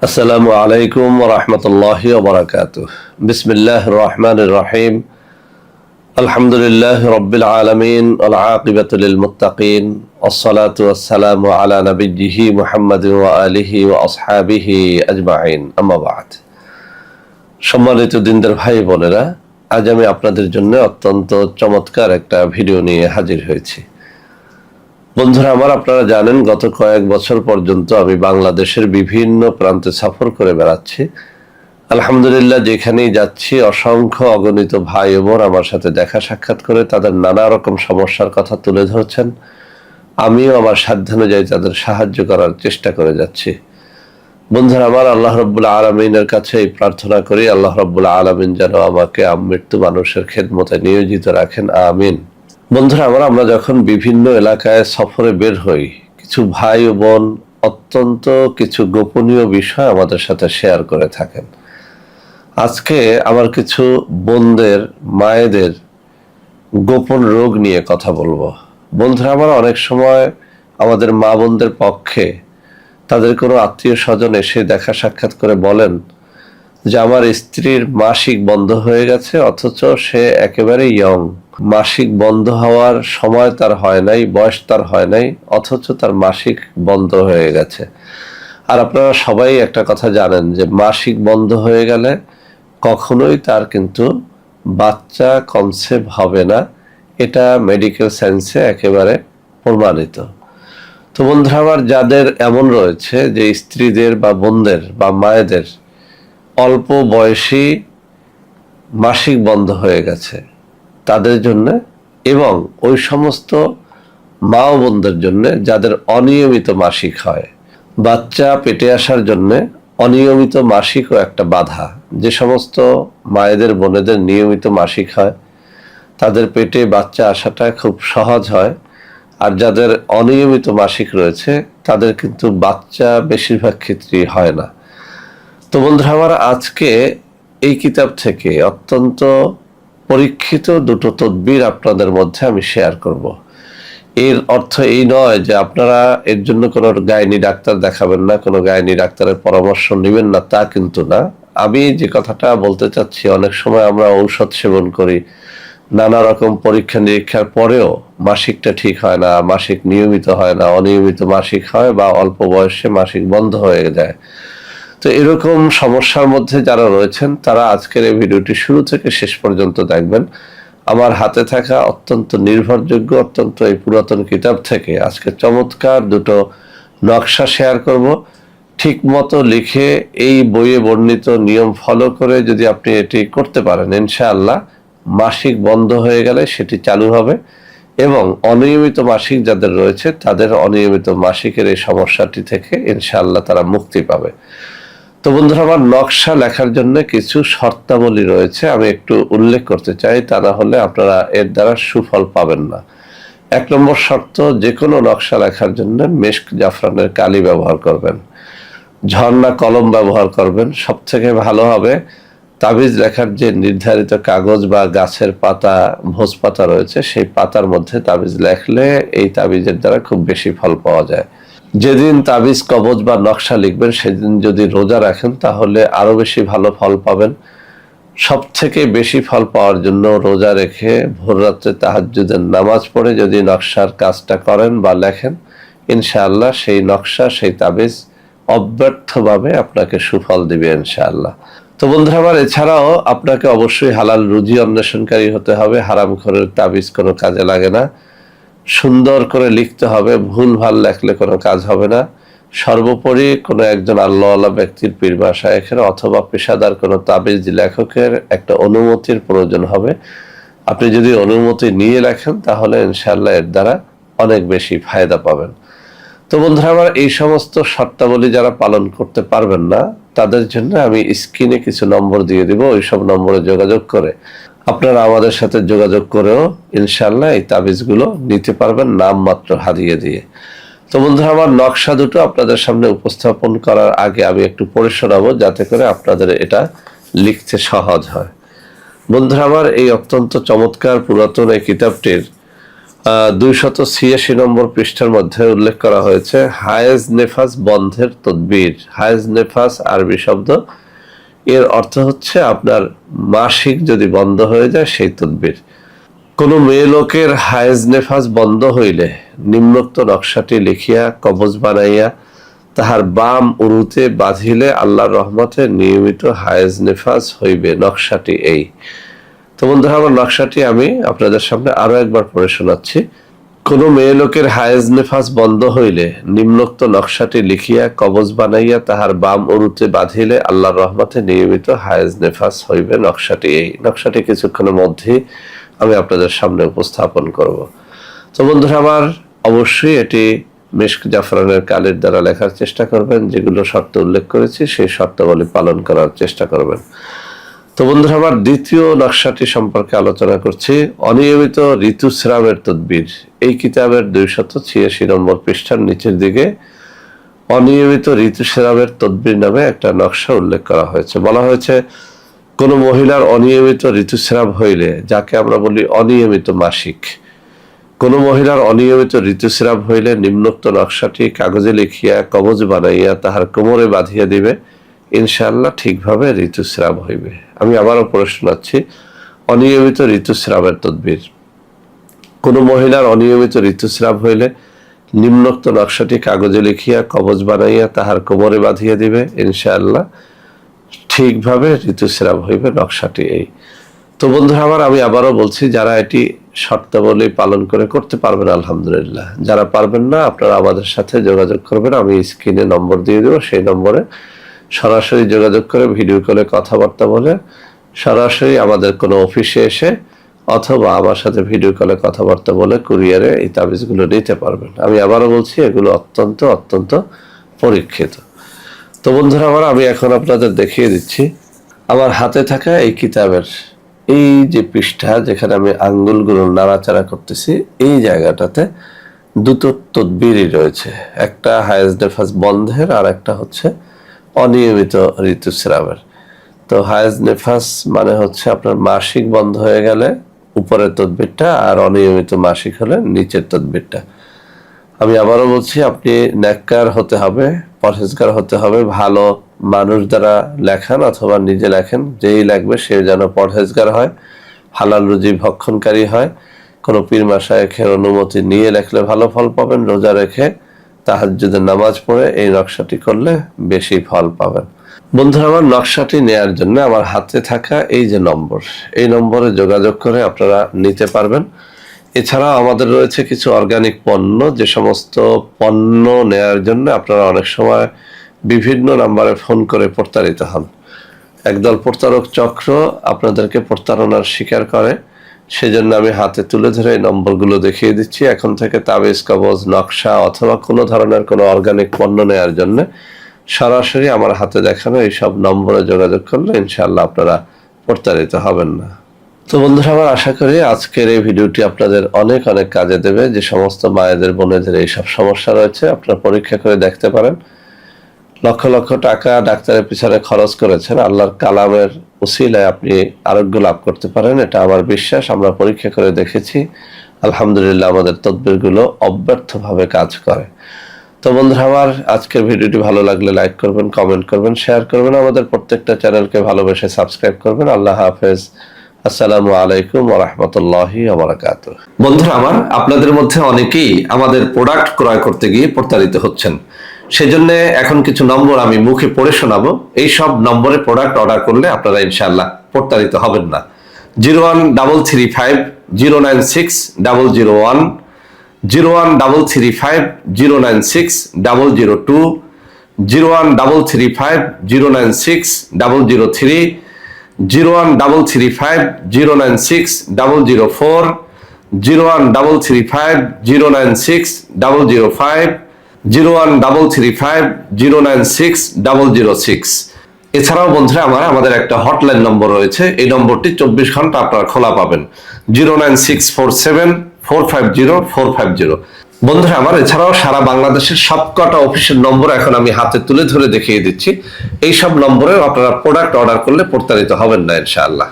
আসসালামু আলাইকুম ওয়া রাহমাতুল্লাহি ওয়া বারাকাতুহু। বিসমিল্লাহির রহমানির রহিম। আলহামদুলিল্লাহি রাব্বিল আলামিন ওয়াল আকিবাতু লিল মুত্তাকিন। ওয়াসসালাতু ওয়াসসালামু আলা নাবিয়্যিহি মুহাম্মাদিন ওয়া আলিহি ওয়া আসহাবিহি আজমাইন। আম্মা বা'দ। সম্মানিত দিনদার ভাই বোনেরা, আজ আমি আপনাদের জন্য অত্যন্ত চমৎকার একটা ভিডিও নিয়ে হাজির হয়েছি। বন্ধুরা আমার, আপনারা জানেন গত কয়েক বছর পর্যন্ত আমি বাংলাদেশের বিভিন্ন প্রান্তে সফর করে বেড়াচ্ছি। আলহামদুলিল্লাহ, যেখানেই যাচ্ছি অসংখ্য অগণিত ভাই ও বোন আমার সাথে দেখা সাক্ষাৎ করে তাদের নানা রকম সমস্যার কথা তুলে ধরছেন। আমিও আমার সাধ্যানুযায়ী তাদের সাহায্য করার চেষ্টা করে যাচ্ছি। বন্ধুরা আমার, আল্লাহ রাব্বুল আলামিনের কাছে এই প্রার্থনা করি, আল্লাহ রাব্বুল আলামিন যেন আমাকে আমৃত্যু মানুষের খেদমতে নিয়োজিত রাখেন, আমিন। বন্ধুরা আমার, আমরা যখন বিভিন্ন এলাকায় সফরে বের হই, কিছু ভাই ও বোন অত্যন্ত কিছু গোপনীয় বিষয় আমাদের সাথে শেয়ার করে থাকেন। আজকে আমার কিছু বোনদের, মায়েদের গোপন রোগ নিয়ে কথা বলবো। বন্ধুরা আমার, অনেক সময় আমাদের মা বোনদের পক্ষে তাদের কোনো আত্মীয় স্বজন এসে দেখা সাক্ষাৎ করে বলেন যে আমার স্ত্রীর মাসিক বন্ধ হয়ে গেছে, অথচ সে একেবারে ইয়ং, মাসিক বন্ধ হওয়ার সময় তার হয় নাই, বয়স তার হয় নাই, অথচ তার মাসিক বন্ধ হয়ে গেছে। আর আপনারা সবাই একটা কথা জানেন যে মাসিক বন্ধ হয়ে গেলে কখনোই তার কিন্তু বাচ্চা কনসেপ্ট হবে না, এটা মেডিকেল সায়েন্সে একেবারে প্রমাণিত। তো বন্ধুরা আমার, যাদের এমন রয়েছে যে স্ত্রীদের বা বোনদের বা মায়েদের অল্প বয়সী মাসিক বন্ধ হয়ে গেছে, তাদের জন্য এবং ওই সমস্ত মা ও বোনদের জন্য যাদের অনিয়মিত মাসিক হয়, বাচ্চা পেটে আসার জন্য অনিয়মিত মাসিকও একটা বাধা। যে সমস্ত মায়েদের বোনেদের নিয়মিত মাসিক হয় তাদের পেটে বাচ্চা আসাটা খুব সহজ হয়, আর যাদের অনিয়মিত মাসিক রয়েছে তাদের কিন্তু বাচ্চা বেশিরভাগ ক্ষেত্রেই হয় না। তো বন্ধুরা আমার, আজকে এই কিতাব থেকে অত্যন্ত পরীক্ষিত দুটো তদবির আপনাদের মধ্যে আমি শেয়ার করব। এর অর্থ এই নয় যে আপনারা এর জন্য কোনো গাইনি ডাক্তার দেখাবেন না, কোনো গাইনি ডাক্তারের পরামর্শ নেবেন না, তা কিন্তু না। আমি যে কথাটা বলতে চাচ্ছি, অনেক সময় আমরা ঔষধ সেবন করি, নানা রকম পরীক্ষা নিরীক্ষার পরেও মাসিকটা ঠিক হয় না, মাসিক নিয়মিত হয় না, অনিয়মিত মাসিক হয় বা অল্প বয়সে মাসিক বন্ধ হয়ে যায়। তো এরকম সমস্যার মধ্যে যারা রয়েছেন তারা আজকের এই ভিডিওটি শুরু থেকে শেষ পর্যন্ত দেখবেন। আমার হাতে থাকা অত্যন্ত নির্ভরযোগ্য, অত্যন্ত এই পুরাতন কিতাব থেকে আজকে চমৎকার দুটো নকশা শেয়ার করব। ঠিক মতো লিখে এই বইয়ে বর্ণিত নিয়ম ফলো করে যদি আপনি এটি করতে পারেন, ইনশাআল্লাহ মাসিক বন্ধ হয়ে গেলে সেটি চালু হবে এবং অনিয়মিত মাসিক যাদের রয়েছে তাদের অনিয়মিত মাসিকের এই সমস্যাটি থেকে ইনশাআল্লাহ তারা মুক্তি পাবে। তো বন্ধুরা আমার, নকশা লেখার জন্য কিছু শর্তাবলী রয়েছে, আমি একটু উল্লেখ করতে চাই, তা না হলে আপনারা এর দ্বারা সুফল পাবেন না। 1 নম্বর শর্ত, যে কোনো নকশা লেখার জন্য মেশক জাফরানের কালি ব্যবহার করবেন, ঝর্ণা কলম ব্যবহার করবেন। সব থেকে ভালো হবে তাবিজ লেখার যে নির্ধারিত কাগজ বা গাছের পাতা, ভোজ পাতা রয়েছে, সেই পাতার মধ্যে তাবিজ লেখলে এই তাবিজের দ্বারা খুব বেশি ফল পাওয়া যায়। যেদিন তাবিজ কবজ বা নকশা লিখবেন সেদিন যদি রোজা রাখেন তাহলে আরো বেশি ভালো ফল পাবেন। সব থেকে বেশি ফল পাওয়ার জন্য রোজা রেখে ভোর রাত্রে তাহাজ্জুদের নামাজ পড়ে যদি নকশার কাজটা করেন বা লেখেন, ইনশাআল্লাহ সেই নকশা, সেই তাবিজ অব্যর্থভাবে আপনাকে সুফল দিবে ইনশাআল্লাহ। তো বন্ধুরা আমার, এছাড়াও আপনাকে অবশ্যই হালাল রুজি অন্বেষণকারী হতে হবে। হারামখোরের তাবিজ কোনো কাজে লাগে না। সুন্দর করে লিখতে হবে, ভুল ভাল লেখলে কোনো কাজ হবে না। সর্বোপরি কোনো একজন আল্লাহওয়ালা ব্যক্তির, পীর বা শায়েখের অথবা পেশাদার কোনো তাবিজ লেখকের একটা অনুমতির প্রয়োজন হবে। আপনি যদি অনুমতি নিয়ে লেখেন তাহলে ইনশাআল্লাহ এর দ্বারা অনেক বেশি ফায়দা পাবেন। তো বন্ধুরা আমার, এই সমস্ত শর্তাবলী যারা পালন করতে পারবেন না তাদের জন্য আমি স্ক্রিনে কিছু নম্বর দিয়ে দিব, ওই সব নম্বরে যোগাযোগ করে আপনারা আমাদের সাথে যোগাযোগ করেও ইনশাআল্লাহ এই তাবিজগুলো নিতে পারবেন নামমাত্র হাদিয়া দিয়ে। তো বন্ধুরা আমার, নকশা দুটো আপনাদের সামনে উপস্থাপন করার আগে আমি একটু পড়ে শোনাবো, যাতে করে আপনাদের এটা লিখতে সহজ হয়। বন্ধুরা আমার, এই অত্যন্ত চমৎকার পুরাতন এই কিতাবটির 286 নম্বর পৃষ্ঠার মধ্যে উল্লেখ করা হয়েছে হায়েজ নেফাস বন্ধের তদবির। হায়েজ নেফাস আরবি শব্দ, এর অর্থ হচ্ছে আপনার মাসিক যদি বন্ধ হয়ে যায় সেই তদবির। কোন মেয়ে লোকের হায়েজ নেফাস বন্ধ হইলে নিম্নোক্ত নকশাটি লিখিয়া কবজ বানাইয়া তাহার বাম উরুতে বাঁধিলে আল্লাহর রহমতে নিয়মিত হায়েজ নেফাস হইবে। নকশাটি এই। তো বন্ধুরা, আমার নকশাটি আমি আপনাদের সামনে আরো একবার পড়ে শোনাচ্ছি। কোন মেয়ে লোকের হায়েজ নেফাস বন্ধ হইলে নিম্নোক্ত নকশাটি লিখিয়া কবজ বানাইয়া তাহার বাম উরুতে বাঁধিলে আল্লাহর রহমতে নিয়মিত হায়েজ নেফাস হইবে। নকশাটি এই। নকশাটি কিছুক্ষণের মধ্যেই আমি আপনাদের সামনে উপস্থাপন করব। তো বন্ধুরা আমার, অবশ্যই এটি মিশক জাফরানের কালির দ্বারা লেখার চেষ্টা করবেন। যেগুলো শর্ত উল্লেখ করেছি সেই শর্তাবলী পালন করার চেষ্টা করবেন। তো বন্ধুরা আমার, দ্বিতীয় নকশাটি সম্পর্কে আলোচনা করছি, অনিয়মিত ঋতুস্রাবের তদবির। এই কিতাবের 286 নম্বর পৃষ্ঠার নিচের দিকে অনিয়মিত ঋতুস্রাবের তদবির নামে একটা নকশা উল্লেখ করা হয়েছে। বলা হয়েছে কোন মহিলার অনিয়মিত ঋতুস্রাব হইলে, যাকে আমরা বলি অনিয়মিত মাসিক, কোন মহিলার অনিয়মিত ঋতুস্রাব হইলে নিম্নোক্ত নকশাটি কাগজে লিখিয়া কবজ বানাইয়া তাহার কোমরে বাঁধিয়া দিবে, ইনশাআল্লাহ ঠিকভাবে ঋতুস্রাব হইবে। আমি আবারও পড়ে শোনাচ্ছি, অনিয়মিত ঋতুস্রাবের তদবির। কোন মহিলার অনিয়মিত ঋতুস্রাব হইলে নিম্নোক্ত নকশাটি কাগজে লিখিয়া কবজ বানাইয়া তাহার কোমরে বাঁধিয়া দিবে, ইনশাআল্লাহ ঠিকভাবে ঋতুস্রাব হইবে। নকশাটি এই। তো বন্ধুরা আমার, আমি আবারও বলছি, যারা এটি শর্তাবলী পালন করে করতে পারবেন আলহামদুলিল্লাহ, যারা পারবেন না আপনারা আমাদের সাথে যোগাযোগ করবেন। আমি স্ক্রিনে নম্বর দিয়ে দেবো, সেই নম্বরে সরাসরি যোগাযোগ করে ভিডিও কলে কথাবার্তা বলে সরাসরি আমাদের কোনো অফিসে এসে অথবা আমার সাথে ভিডিও কলে কথাবার্তা বলে কুরিয়ারে এই তাবিজগুলো নিতে পারবেন। আমি আবারও বলছি, এগুলো অত্যন্ত অত্যন্ত পরীক্ষিত। তো বন্ধুরা আমার, আমি এখন আপনাদের দেখিয়ে দিচ্ছি আমার হাতে থাকা এই কিতাবের এই যে পৃষ্ঠা, যেখানে আমি আঙ্গুলগুলো নাড়াচাড়া করতেছি, এই জায়গাটাতে দুটো তদবিরই রয়েছে। একটা হায়েজ নেফাস বন্ধের আর একটা হচ্ছে অনিয়মিত ঋতুস্রাবের। তো হায়েজ নেফাস মানে হচ্ছে আপনার মাসিক বন্ধ হয়ে গেলে উপরের তদবিরটা, আর অনিয়মিত মাসিক হলে নিচের তদবিরটা। আমি আবারও বলছি, আপনি নেককার হতে হবে, পরহেজগার হতে হবে, ভালো মানুষ দ্বারা লেখান অথবা নিজে লেখেন, যেই লাগবে সে যেন পরহেজগার হয়, হালাল রুজি ভক্ষণকারী হয়। কোনো পীর মাশায়েখের অনুমতি নিয়ে লেখলে ভালো ফল পাবেন। রোজা রেখে তাহাজ্জুদের নামাজ পড়ে এই নকশাটি করলে বেশি ফল পাবেন। বন্ধুরা আমার, নকশাটি নেয়ার জন্য আমার হাতে থাকা এই যে নম্বর, এই নম্বরে যোগাযোগ করে আপনারা নিতে পারবেন। এছাড়াও আমাদের রয়েছে কিছু অর্গানিক পণ্য, যে সমস্ত পণ্য নেয়ার জন্য আপনারা অনেক সময় বিভিন্ন নাম্বারে ফোন করে প্রতারিত হন। একদল প্রতারক চক্র আপনাদেরকে প্রতারণার শিকার করে, সেজন্য আমি হাতে তুলে ধরে এই নম্বরগুলো দেখিয়ে দিচ্ছি। এখন থেকে তাবিজ, কবজ, নকশা অথবা কোনো ধরনের কোনো অর্গানিক পণ্য নেওয়ার জন্য সরাসরি আমার হাতে দেখানো এইসব নম্বরে যোগাযোগ করলে ইনশাআল্লাহ আপনারা প্রতারিত হবেন না। তো বন্ধুরা আমার, আশা করি আজকের এই ভিডিওটি আপনাদের অনেক অনেক কাজে দেবে। যে সমস্ত মায়েদের, বোনেদের এইসব সমস্যা রয়েছে, আপনারা পরীক্ষা করে দেখতে পারেন। লক্ষ লক্ষ টাকা ডাক্তারের পিছনে খরচ করেছেন, আল্লাহর কালামের উসিলায় আপনি আরোগ্য লাভ করতে পারেন, এটা আমার বিশ্বাস। আমরা পরীক্ষা করে দেখেছি, আলহামদুলিল্লাহ আমাদের তদবিরগুলো অব্যর্থভাবে কাজ করে। তো বন্ধুরা আমার, আজকের ভিডিওটি ভালো লাগলে লাইক করবেন, কমেন্ট করবেন, শেয়ার করবেন। আমাদের প্রত্যেকটা চ্যানেলকে ভালোবেসে সাবস্ক্রাইব করবেন। আল্লাহ হাফেজ। আসসালামু আলাইকুম ওয়া রাহমাতুল্লাহি ওয়া বারাকাতুহু। বন্ধুরা আমার, আপনাদের মধ্যে অনেকেই আমাদের প্রোডাক্ট ক্রয় করতে গিয়ে প্রতারিত হচ্ছেন। সেজন্য এখন কিছু নম্বর আমি মুখে পড়ে শোনাবো। এই সব নম্বরে প্রোডাক্ট অর্ডার করলে আপনারা ইনশাআল্লাহ প্রতারিত হবেন না। 01335096001, 01335096002, 01335096003, 01335096004, 01335096005, 01335096006। এছাড়াও বন্ধুরা আমাদের একটা হটলাইন নম্বর রয়েছে। এই নম্বরটি 24 ঘন্টা আপনারা খোলা পাবেন, 09647450450। বন্ধুরা আমার, এছাড়াও সারা বাংলাদেশের সবকটা অফিসের নম্বর এখন আমি হাতে তুলে ধরে দেখিয়ে দিচ্ছি। এই সব নম্বরে আপনারা প্রোডাক্ট অর্ডার করলে প্রতারিত হবেন না ইনশাআল্লাহ।